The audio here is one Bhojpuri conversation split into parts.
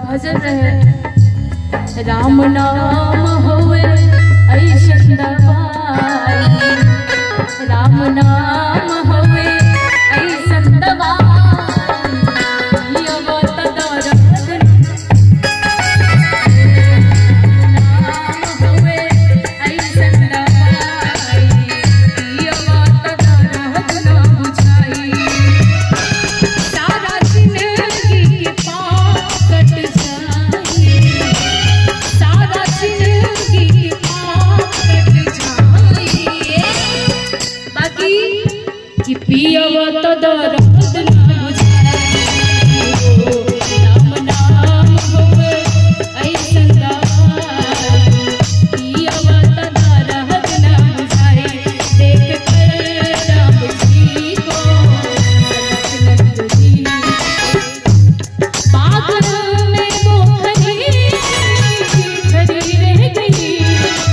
भजन रहे राम नाम होवे ऐसन दवाई, राम नाम होवे ऐसन दवाई। पियवा तो दर्द ना बुझाई, राम नाम होवे ऐसन दवाई। पियवा तो दर्द ना बुझाई, देख कर राम जी को सनत जी। बाग में पोखरी खड़ी रह गई,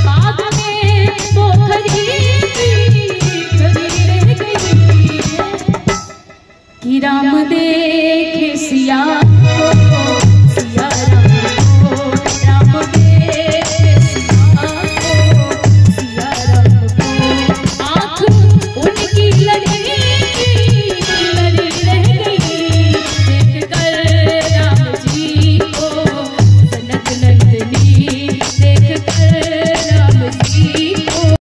बाग में पोखरी कि राम देखे सिया